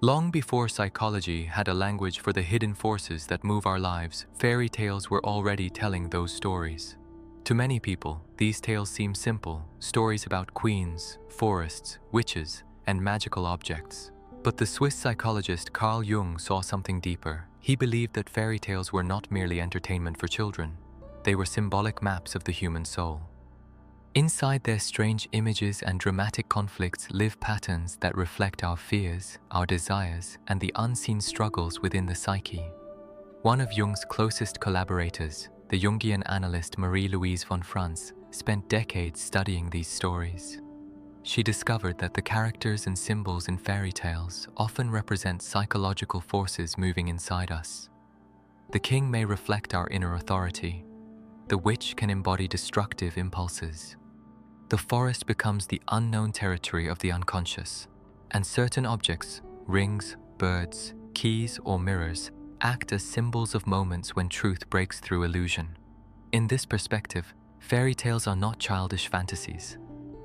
Long before psychology had a language for the hidden forces that move our lives, fairy tales were already telling those stories. To many people, these tales seem simple, stories about queens, forests, witches, and magical objects. But the Swiss psychologist Carl Jung saw something deeper. He believed that fairy tales were not merely entertainment for children. They were symbolic maps of the human soul. Inside their strange images and dramatic conflicts live patterns that reflect our fears, our desires, and the unseen struggles within the psyche. One of Jung's closest collaborators, the Jungian analyst Marie-Louise von Franz, spent decades studying these stories. She discovered that the characters and symbols in fairy tales often represent psychological forces moving inside us. The king may reflect our inner authority. The witch can embody destructive impulses. The forest becomes the unknown territory of the unconscious, and certain objects, rings, birds, keys, or mirrors, act as symbols of moments when truth breaks through illusion. In this perspective, fairy tales are not childish fantasies.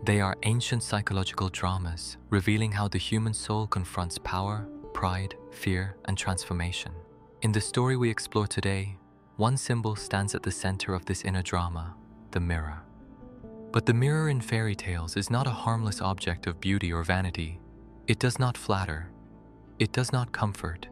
They are ancient psychological dramas, revealing how the human soul confronts power, pride, fear, and transformation. In the story we explore today, one symbol stands at the center of this inner drama, the mirror. But the mirror in fairy tales is not a harmless object of beauty or vanity. It does not flatter. It does not comfort.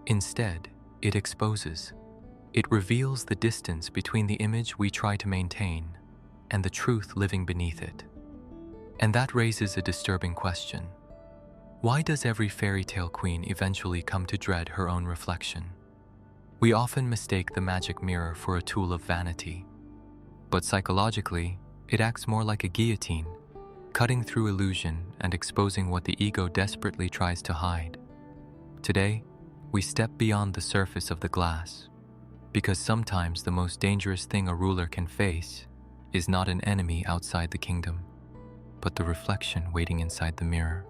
Instead, it exposes. It reveals the distance between the image we try to maintain and the truth living beneath it. And that raises a disturbing question. Why does every fairy tale queen eventually come to dread her own reflection? We often mistake the magic mirror for a tool of vanity. But psychologically, it acts more like a guillotine, cutting through illusion and exposing what the ego desperately tries to hide. Today, we step beyond the surface of the glass, because sometimes the most dangerous thing a ruler can face is not an enemy outside the kingdom, but the reflection waiting inside the mirror.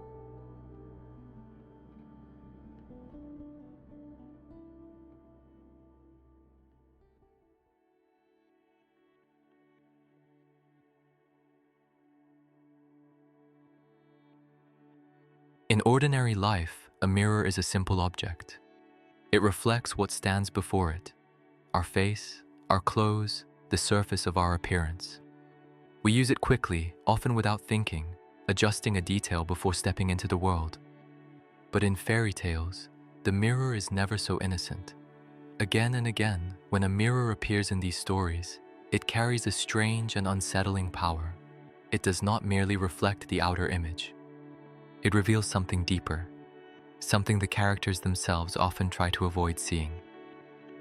In ordinary life, a mirror is a simple object. It reflects what stands before it: our face, our clothes, the surface of our appearance. We use it quickly, often without thinking, adjusting a detail before stepping into the world. But in fairy tales, the mirror is never so innocent. Again and again, when a mirror appears in these stories, it carries a strange and unsettling power. It does not merely reflect the outer image. It reveals something deeper, something the characters themselves often try to avoid seeing.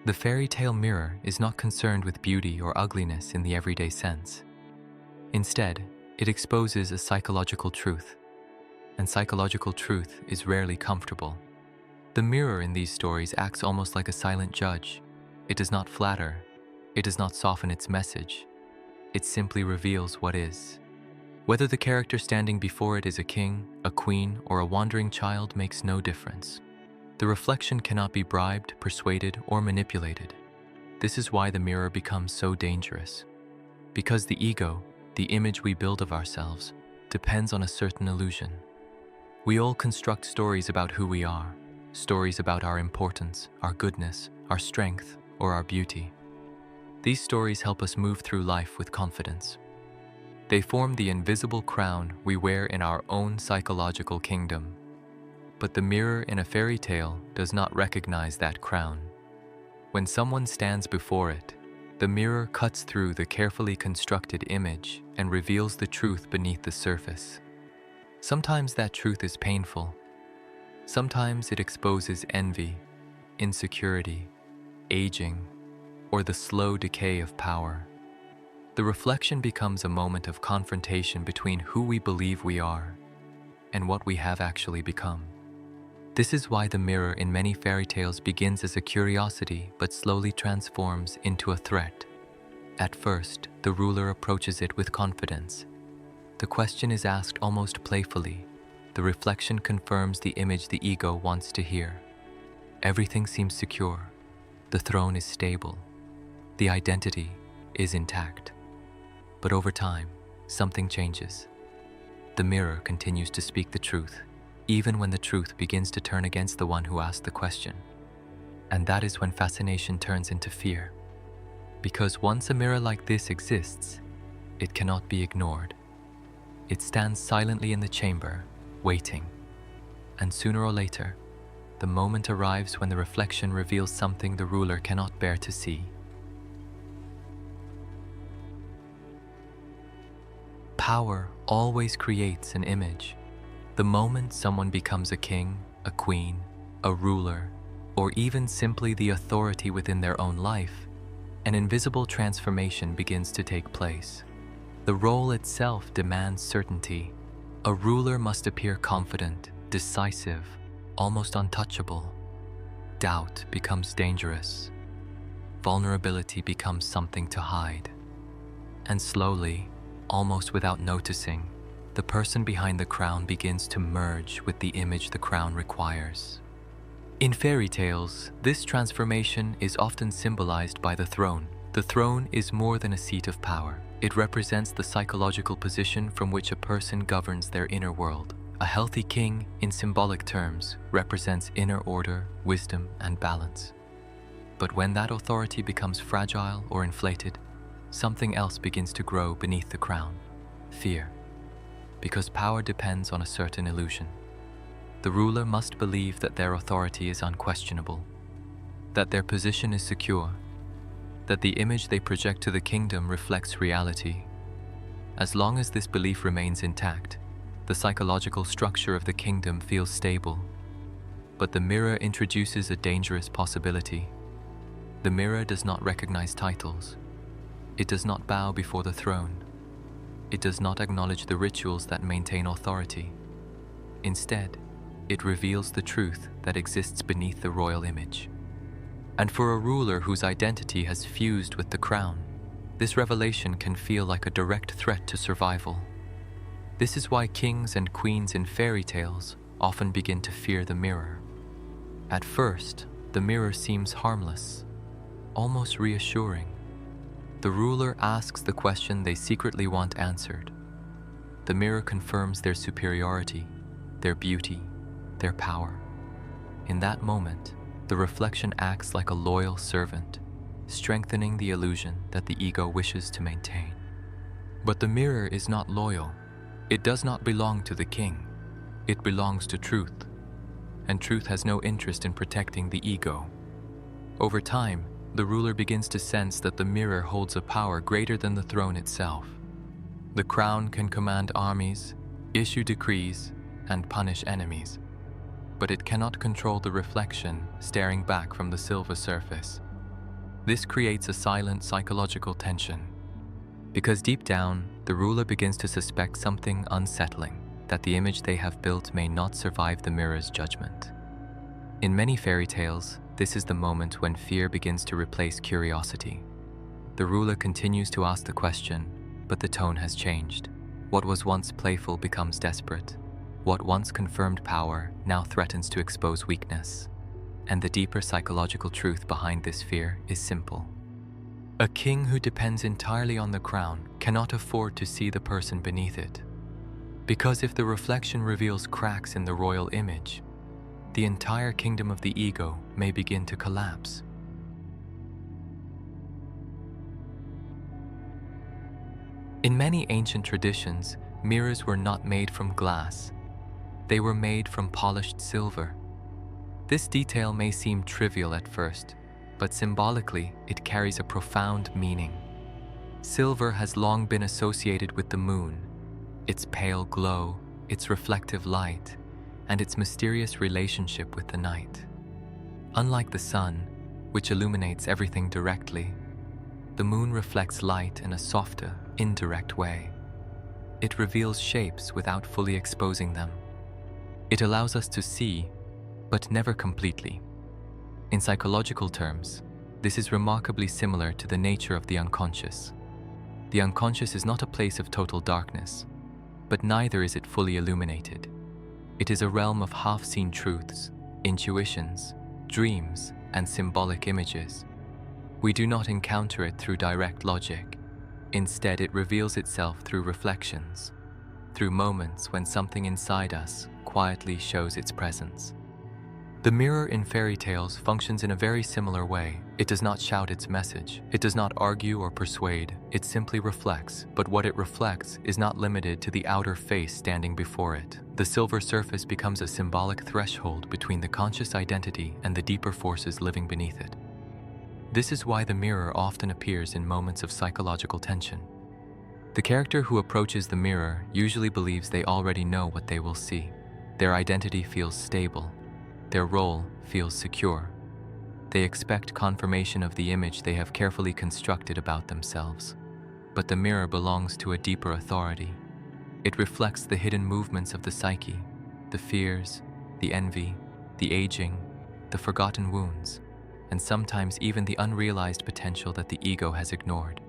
The fairy tale mirror is not concerned with beauty or ugliness in the everyday sense. Instead, it exposes a psychological truth, and psychological truth is rarely comfortable. The mirror in these stories acts almost like a silent judge. It does not flatter. It does not soften its message. It simply reveals what is. Whether the character standing before it is a king, a queen, or a wandering child makes no difference. The reflection cannot be bribed, persuaded, or manipulated. This is why the mirror becomes so dangerous. Because the ego, the image we build of ourselves, depends on a certain illusion. We all construct stories about who we are, stories about our importance, our goodness, our strength, or our beauty. These stories help us move through life with confidence. They form the invisible crown we wear in our own psychological kingdom. But the mirror in a fairy tale does not recognize that crown. When someone stands before it, the mirror cuts through the carefully constructed image and reveals the truth beneath the surface. Sometimes that truth is painful. Sometimes it exposes envy, insecurity, aging, or the slow decay of power. The reflection becomes a moment of confrontation between who we believe we are and what we have actually become. This is why the mirror in many fairy tales begins as a curiosity but slowly transforms into a threat. At first, the ruler approaches it with confidence. The question is asked almost playfully. The reflection confirms the image the ego wants to hear. Everything seems secure. The throne is stable. The identity is intact. But over time, something changes. The mirror continues to speak the truth, even when the truth begins to turn against the one who asked the question. And that is when fascination turns into fear. Because once a mirror like this exists, it cannot be ignored. It stands silently in the chamber, waiting. And sooner or later, the moment arrives when the reflection reveals something the ruler cannot bear to see. Power always creates an image. The moment someone becomes a king, a queen, a ruler, or even simply the authority within their own life, an invisible transformation begins to take place. The role itself demands certainty. A ruler must appear confident, decisive, almost untouchable. Doubt becomes dangerous. Vulnerability becomes something to hide. And slowly, almost without noticing, the person behind the crown begins to merge with the image the crown requires. In fairy tales, this transformation is often symbolized by the throne. The throne is more than a seat of power. It represents the psychological position from which a person governs their inner world. A healthy king, in symbolic terms, represents inner order, wisdom, and balance. But when that authority becomes fragile or inflated, something else begins to grow beneath the crown: fear. Because power depends on a certain illusion. The ruler must believe that their authority is unquestionable, that their position is secure, that the image they project to the kingdom reflects reality. As long as this belief remains intact, the psychological structure of the kingdom feels stable. But the mirror introduces a dangerous possibility. The mirror does not recognize titles. It does not bow before the throne. It does not acknowledge the rituals that maintain authority. Instead, it reveals the truth that exists beneath the royal image. And for a ruler whose identity has fused with the crown, this revelation can feel like a direct threat to survival. This is why kings and queens in fairy tales often begin to fear the mirror. At first, the mirror seems harmless, almost reassuring. The ruler asks the question they secretly want answered. The mirror confirms their superiority, their beauty, their power. In that moment, the reflection acts like a loyal servant, strengthening the illusion that the ego wishes to maintain. But the mirror is not loyal. It does not belong to the king. It belongs to truth, and truth has no interest in protecting the ego. Over time, the ruler begins to sense that the mirror holds a power greater than the throne itself. The crown can command armies, issue decrees, and punish enemies, but it cannot control the reflection staring back from the silver surface. This creates a silent psychological tension, because deep down, the ruler begins to suspect something unsettling, that the image they have built may not survive the mirror's judgment. In many fairy tales, this is the moment when fear begins to replace curiosity. The ruler continues to ask the question, but the tone has changed. What was once playful becomes desperate. What once confirmed power now threatens to expose weakness. And the deeper psychological truth behind this fear is simple. A king who depends entirely on the crown cannot afford to see the person beneath it. Because if the reflection reveals cracks in the royal image, the entire kingdom of the ego may begin to collapse. In many ancient traditions, mirrors were not made from glass. They were made from polished silver. This detail may seem trivial at first, but symbolically it carries a profound meaning. Silver has long been associated with the moon, its pale glow, its reflective light, and its mysterious relationship with the night. Unlike the sun, which illuminates everything directly, the moon reflects light in a softer, indirect way. It reveals shapes without fully exposing them. It allows us to see, but never completely. In psychological terms, this is remarkably similar to the nature of the unconscious. The unconscious is not a place of total darkness, but neither is it fully illuminated. It is a realm of half-seen truths, intuitions, dreams, and symbolic images. We do not encounter it through direct logic. Instead, it reveals itself through reflections, through moments when something inside us quietly shows its presence. The mirror in fairy tales functions in a very similar way. It does not shout its message. It does not argue or persuade. It simply reflects, but what it reflects is not limited to the outer face standing before it. The silver surface becomes a symbolic threshold between the conscious identity and the deeper forces living beneath it. This is why the mirror often appears in moments of psychological tension. The character who approaches the mirror usually believes they already know what they will see. Their identity feels stable. Their role feels secure. They expect confirmation of the image they have carefully constructed about themselves. But the mirror belongs to a deeper authority. It reflects the hidden movements of the psyche, the fears, the envy, the aging, the forgotten wounds, and sometimes even the unrealized potential that the ego has ignored.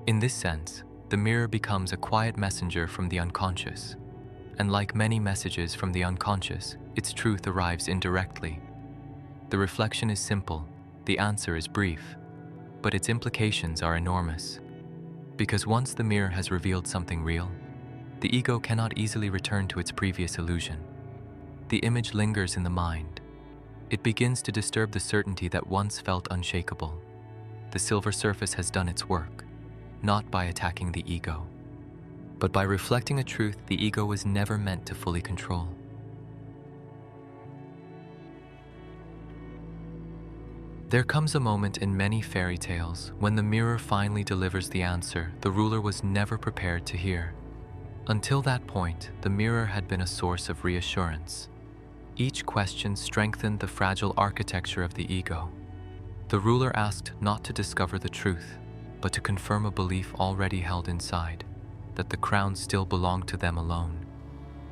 In this sense, the mirror becomes a quiet messenger from the unconscious. And like many messages from the unconscious, its truth arrives indirectly. The reflection is simple, the answer is brief, but its implications are enormous. Because once the mirror has revealed something real, the ego cannot easily return to its previous illusion. The image lingers in the mind. It begins to disturb the certainty that once felt unshakable. The silver surface has done its work, not by attacking the ego, but by reflecting a truth the ego was never meant to fully control. There comes a moment in many fairy tales when the mirror finally delivers the answer the ruler was never prepared to hear. Until that point, the mirror had been a source of reassurance. Each question strengthened the fragile architecture of the ego. The ruler asked not to discover the truth, but to confirm a belief already held inside, that the crown still belonged to them alone.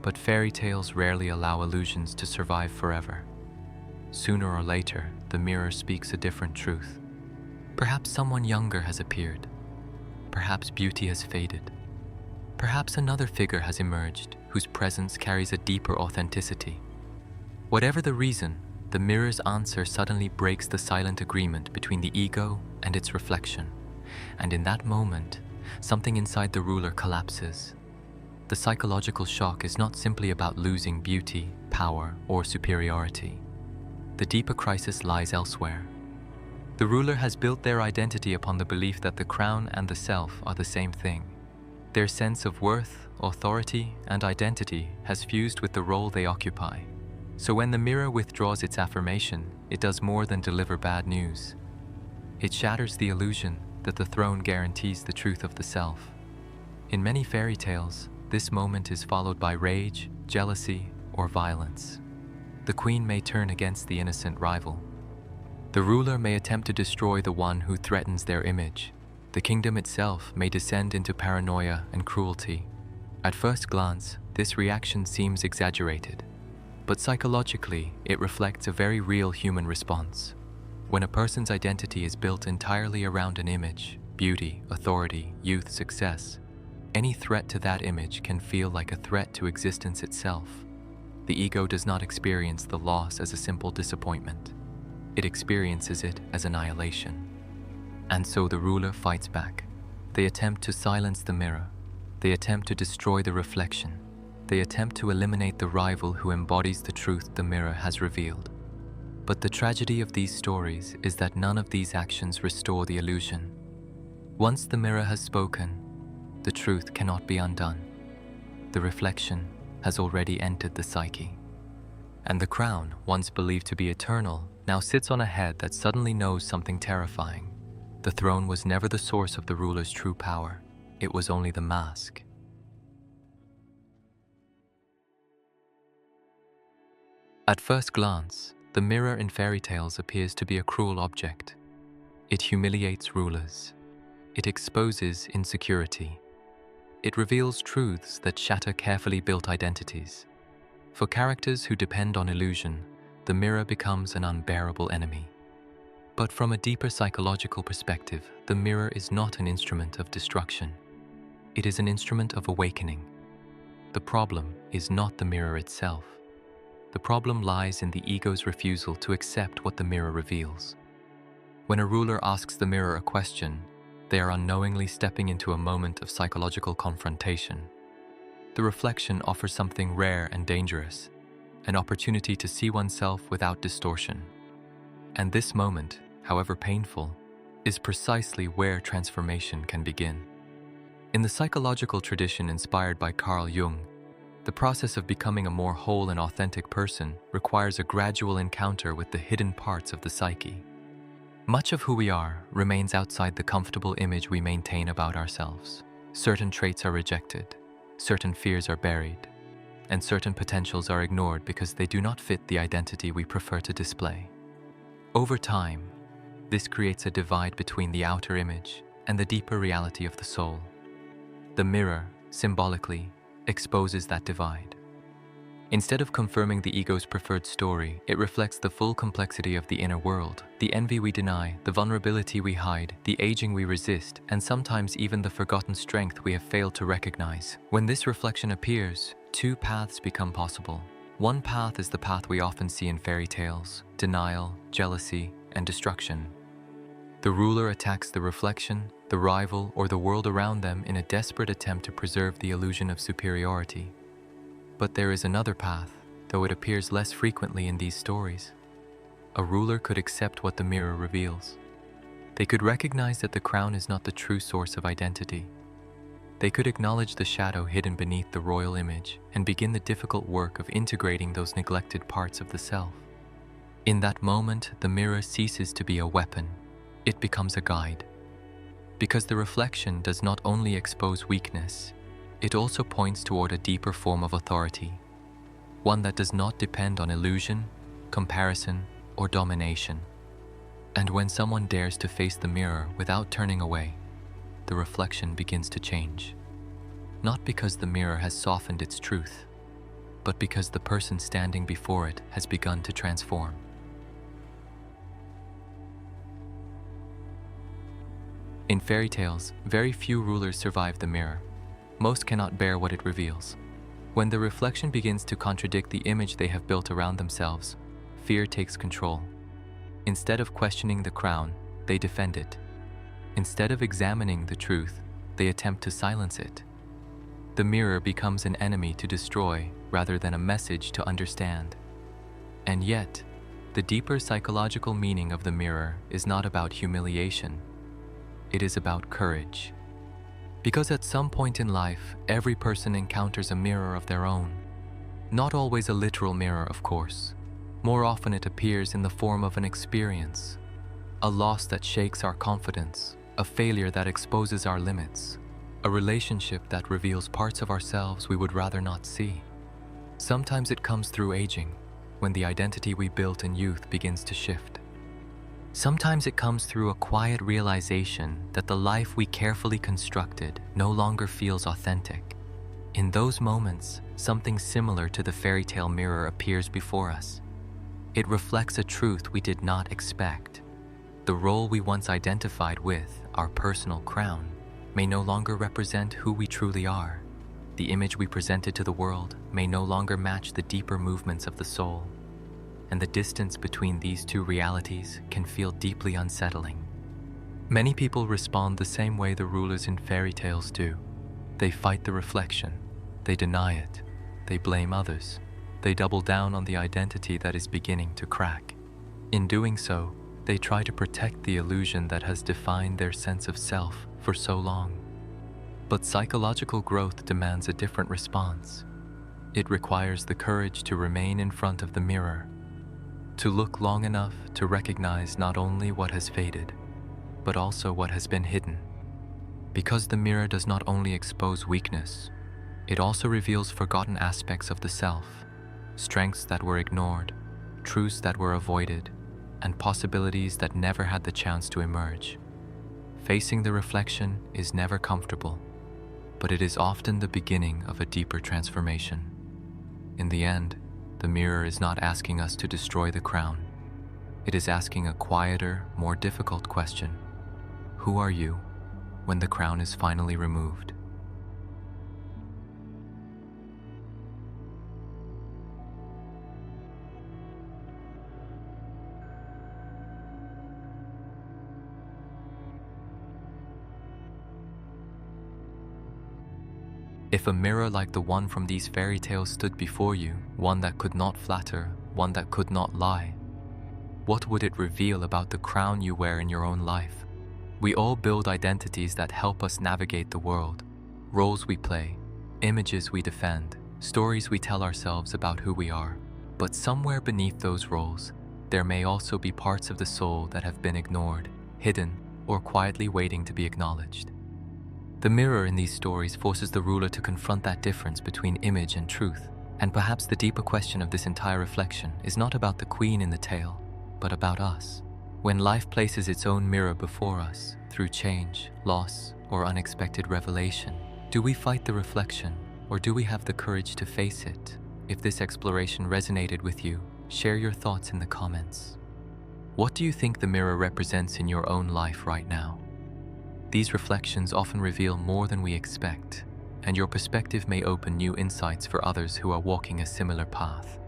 But fairy tales rarely allow illusions to survive forever. Sooner or later, the mirror speaks a different truth. Perhaps someone younger has appeared. Perhaps beauty has faded. Perhaps another figure has emerged whose presence carries a deeper authenticity. Whatever the reason, the mirror's answer suddenly breaks the silent agreement between the ego and its reflection. And in that moment, something inside the ruler collapses. The psychological shock is not simply about losing beauty, power, or superiority. The deeper crisis lies elsewhere. The ruler has built their identity upon the belief that the crown and the self are the same thing. Their sense of worth, authority, and identity has fused with the role they occupy. So when the mirror withdraws its affirmation, it does more than deliver bad news. It shatters the illusion that the throne guarantees the truth of the self. In many fairy tales, this moment is followed by rage, jealousy, or violence. The queen may turn against the innocent rival. The ruler may attempt to destroy the one who threatens their image. The kingdom itself may descend into paranoia and cruelty. At first glance, this reaction seems exaggerated, but psychologically, it reflects a very real human response. When a person's identity is built entirely around an image, beauty, authority, youth, success, any threat to that image can feel like a threat to existence itself. The ego does not experience the loss as a simple disappointment. It experiences it as annihilation. And so the ruler fights back. They attempt to silence the mirror. They attempt to destroy the reflection. They attempt to eliminate the rival who embodies the truth the mirror has revealed. But the tragedy of these stories is that none of these actions restore the illusion. Once the mirror has spoken, the truth cannot be undone. The reflection has already entered the psyche. And the crown, once believed to be eternal, now sits on a head that suddenly knows something terrifying. The throne was never the source of the ruler's true power. It was only the mask. At first glance, the mirror in fairy tales appears to be a cruel object. It humiliates rulers. It exposes insecurity. It reveals truths that shatter carefully built identities. For characters who depend on illusion, the mirror becomes an unbearable enemy. But from a deeper psychological perspective, the mirror is not an instrument of destruction. It is an instrument of awakening. The problem is not the mirror itself. The problem lies in the ego's refusal to accept what the mirror reveals. When a ruler asks the mirror a question, they are unknowingly stepping into a moment of psychological confrontation. the reflection offers something rare and dangerous, an opportunity to see oneself without distortion. And this moment, however painful, is precisely where transformation can begin. In the psychological tradition inspired by Carl Jung, the process of becoming a more whole and authentic person requires a gradual encounter with the hidden parts of the psyche. Much of who we are remains outside the comfortable image we maintain about ourselves. Certain traits are rejected, certain fears are buried, and certain potentials are ignored because they do not fit the identity we prefer to display. Over time, this creates a divide between the outer image and the deeper reality of the soul. The mirror, symbolically, exposes that divide. Instead of confirming the ego's preferred story, it reflects the full complexity of the inner world, the envy we deny, the vulnerability we hide, the aging we resist, and sometimes even the forgotten strength we have failed to recognize. When this reflection appears, two paths become possible. One path is the path we often see in fairy tales: denial, jealousy, and destruction. The ruler attacks the reflection, the rival, or the world around them in a desperate attempt to preserve the illusion of superiority. But there is another path, though it appears less frequently in these stories. A ruler could accept what the mirror reveals. They could recognize that the crown is not the true source of identity. They could acknowledge the shadow hidden beneath the royal image and begin the difficult work of integrating those neglected parts of the self. In that moment, the mirror ceases to be a weapon. It becomes a guide. Because the reflection does not only expose weakness, it also points toward a deeper form of authority, one that does not depend on illusion, comparison, or domination. And when someone dares to face the mirror without turning away, the reflection begins to change. Not because the mirror has softened its truth, but because the person standing before it has begun to transform. In fairy tales, very few rulers survive the mirror. Most cannot bear what it reveals. When the reflection begins to contradict the image they have built around themselves, fear takes control. Instead of questioning the crown, they defend it. Instead of examining the truth, they attempt to silence it. The mirror becomes an enemy to destroy rather than a message to understand. And yet, the deeper psychological meaning of the mirror is not about humiliation. It is about courage. Because at some point in life, every person encounters a mirror of their own. Not always a literal mirror, of course. More often it appears in the form of an experience, a loss that shakes our confidence, a failure that exposes our limits, a relationship that reveals parts of ourselves we would rather not see. Sometimes it comes through aging, when the identity we built in youth begins to shift. Sometimes it comes through a quiet realization that the life we carefully constructed no longer feels authentic. In those moments, something similar to the fairy tale mirror appears before us. It reflects a truth we did not expect. The role we once identified with, our personal crown, may no longer represent who we truly are. The image we presented to the world may no longer match the deeper movements of the soul. And the distance between these two realities can feel deeply unsettling. Many people respond the same way the rulers in fairy tales do. They fight the reflection, they deny it, they blame others, they double down on the identity that is beginning to crack. In doing so, they try to protect the illusion that has defined their sense of self for so long. But psychological growth demands a different response. It requires the courage to remain in front of the mirror, to look long enough to recognize not only what has faded, but also what has been hidden. Because the mirror does not only expose weakness, it also reveals forgotten aspects of the self, strengths that were ignored, truths that were avoided, and possibilities that never had the chance to emerge. Facing the reflection is never comfortable, but it is often the beginning of a deeper transformation. In the end, the mirror is not asking us to destroy the crown. It is asking a quieter, more difficult question. Who are you when the crown is finally removed? If a mirror like the one from these fairy tales stood before you, one that could not flatter, one that could not lie, what would it reveal about the crown you wear in your own life? We all build identities that help us navigate the world, roles we play, images we defend, stories we tell ourselves about who we are. But somewhere beneath those roles, there may also be parts of the soul that have been ignored, hidden, or quietly waiting to be acknowledged. The mirror in these stories forces the ruler to confront that difference between image and truth. And perhaps the deeper question of this entire reflection is not about the queen in the tale, but about us. When life places its own mirror before us, through change, loss, or unexpected revelation, do we fight the reflection, or do we have the courage to face it? If this exploration resonated with you, share your thoughts in the comments. What do you think the mirror represents in your own life right now? These reflections often reveal more than we expect, and your perspective may open new insights for others who are walking a similar path.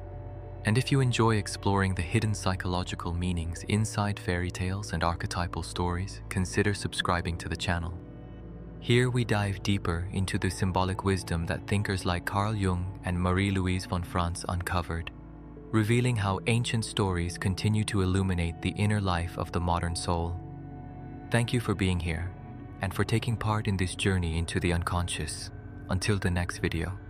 And if you enjoy exploring the hidden psychological meanings inside fairy tales and archetypal stories, consider subscribing to the channel. Here we dive deeper into the symbolic wisdom that thinkers like Carl Jung and Marie-Louise von Franz uncovered, revealing how ancient stories continue to illuminate the inner life of the modern soul. Thank you for being here and for taking part in this journey into the unconscious. Until the next video.